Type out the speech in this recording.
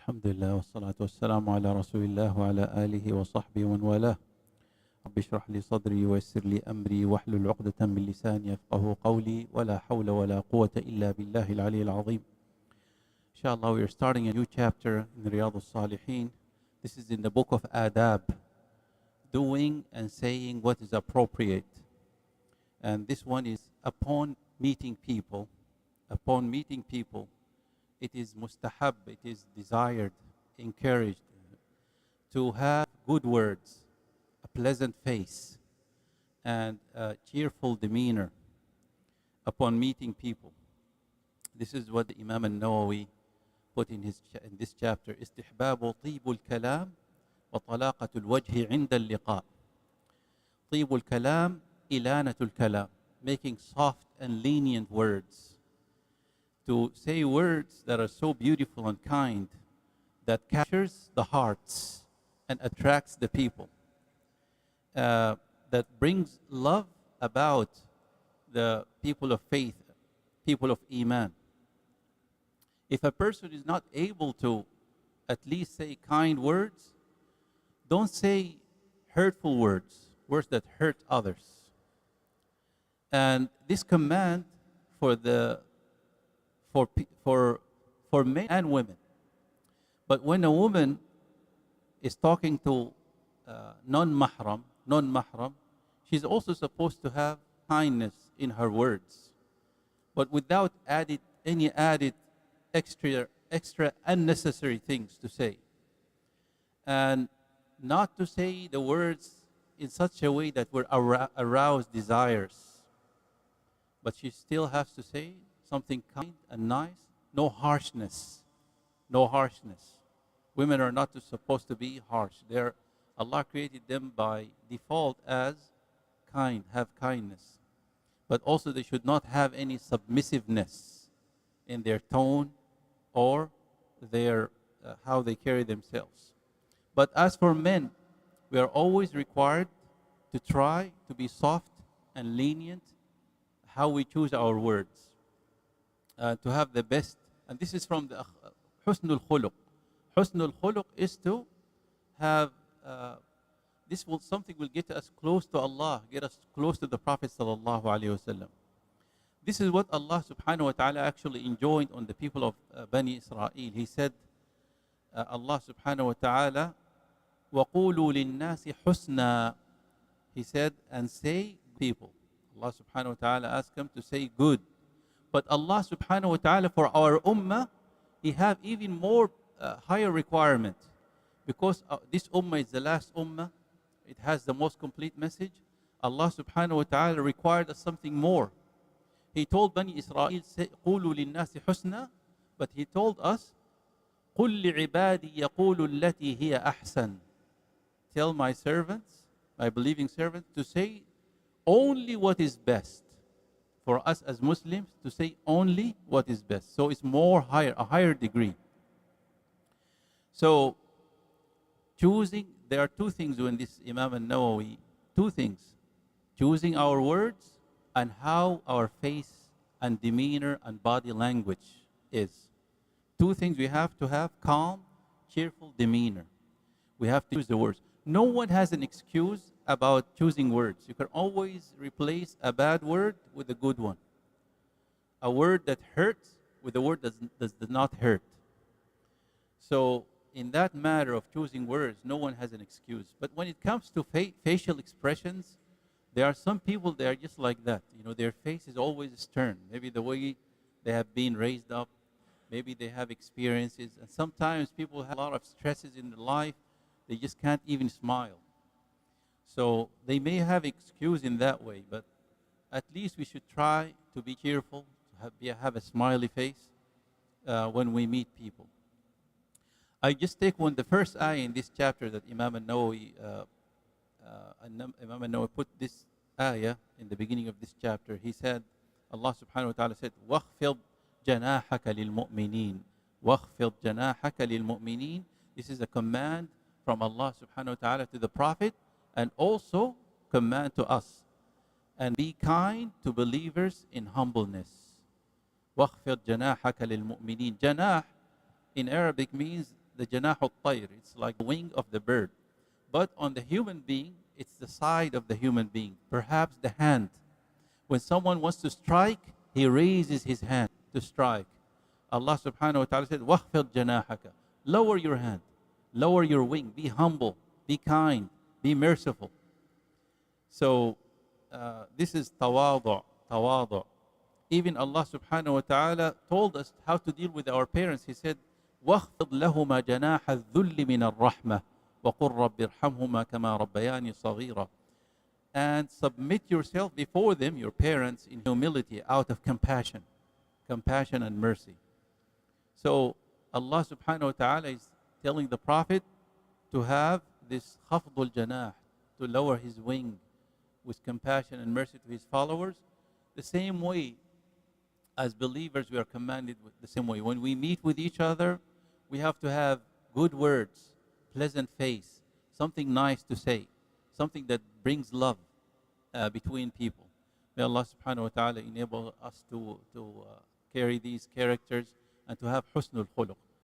الحمد لله والصلاة والسلام على رسول الله وعلى آله وصحبه ومن والاه. رب اشرح لي صدري ويسر لي أمري واحلل عقدة من لساني يفقه قولي ولا حول ولا قوة إلا بالله العلي العظيم. Inshallah, we are starting a new chapter in Riyadh al-Salihin. This is in the book of Adab, doing and saying what is appropriate. And this one is upon meeting people. Upon meeting people, it is mustahab, it is desired, encouraged to have good words, a pleasant face, and a cheerful demeanor upon meeting people. This is what the Imam al-Nawawi put in this chapter. استحباب طيب الكلام وطلاقة الوجه عند اللقاء. طيب الكلام إلانة الكلام, making soft and lenient words. To say words that are so beautiful and kind that captures the hearts and attracts the people, that brings love about the people of faith, people of Iman. If a person is not able to at least say kind words, don't say hurtful words, words that hurt others. And this command for men and women. But when a woman is talking to non-mahram, she's also supposed to have kindness in her words, but without any added extra unnecessary things to say. And not to say the words in such a way that will arouse desires, but she still has to say something kind and nice. No harshness. No harshness. Women are not supposed to be harsh. Allah created them by default as kind, have kindness. But also they should not have any submissiveness in their tone or their how they carry themselves. But as for men, we are always required to try to be soft and lenient how we choose our words. To have the best, and this is from the Husnul Khuluq. Husnul Khuluq is to have, something will get us close to Allah, get us close to the Prophet sallallahu alaihi wasallam. This is what Allah subhanahu wa ta'ala actually enjoined on the people of Bani Israel. He said, Allah subhanahu wa ta'ala, وَقُولُوا لِلنَّاسِ حُسْنًا. He said, and say people. Allah subhanahu wa ta'ala asked them to say good. But Allah subhanahu wa ta'ala for our ummah, He have even more higher requirement. Because this ummah is the last ummah, it has the most complete message. Allah subhanahu wa ta'ala required us something more. He told Bani Israel, قُولُوا لِلنَّاسِ حُسْنًا, but He told us, قُلْ لِعِبَادِي يَقُولُوا الَّتِي هِيَ أَحْسَنُ. Tell my servants, my believing servants, to say only what is best. For us as Muslims to say only what is best. So it's a higher degree. So there are two things when this Imam al-Nawawi, two things. Choosing our words and how our face and demeanor and body language is. Two things: we have to have calm, cheerful demeanor. We have to choose the words. No one has an excuse about choosing words. You can always replace a bad word with a good one. A word that hurts with a word that does not hurt. So in that matter of choosing words, no one has an excuse. But when it comes to facial expressions, there are some people that are just like that. Their face is always stern. Maybe the way they have been raised up. Maybe they have experiences. And sometimes people have a lot of stresses in their life. They just can't even smile. So they may have excuse in that way, but at least we should try to be cheerful, to have a smiley face when we meet people. I just take the first ayah in this chapter that Imam al-Nawawi put this ayah in the beginning of this chapter. He said, Allah subhanahu wa ta'ala said, وَخْفِضْ جَنَاحَكَ لِلْمُؤْمِنِينَ وَخْفِضْ جَنَاحَكَ لِلْمُؤْمِنِينَ. This is a command from Allah subhanahu wa ta'ala to the Prophet, and also command to us. And be kind to believers in humbleness. وَخْفِضْ جَنَاحَكَ لِلْمُؤْمِنِينَ. Janah in Arabic means the janah al-tayr. It's like the wing of the bird. But on the human being, it's the side of the human being. Perhaps the hand. When someone wants to strike, he raises his hand to strike. Allah subhanahu wa ta'ala said, وَخْفِضْ جَنَاحَكَ. Lower your hand. Lower your wing. Be humble. Be kind. Be merciful. So this is tawadu'. Tawadu'. Even Allah subhanahu wa ta'ala told us how to deal with our parents. He said, وَخْفِضْ لَهُمَا جَنَاحَ الذُّلِّ مِنَ الرَّحْمَةِ وَقُلْ رَبِّ ارْحَمْهُمَا كَمَا رَبَّيَانِي صَغِيرًا. And submit yourself before them, your parents, in humility, out of compassion. Compassion and mercy. So Allah subhanahu wa ta'ala is telling the Prophet to have this khafdul janah, to lower his wing with compassion and mercy to his followers. The same way as believers, we are commanded the same way. When we meet with each other, we have to have good words, pleasant face, something nice to say, something that brings love between people. May Allah subhanahu wa ta'ala enable us to carry these characters and to have husnul khuluq.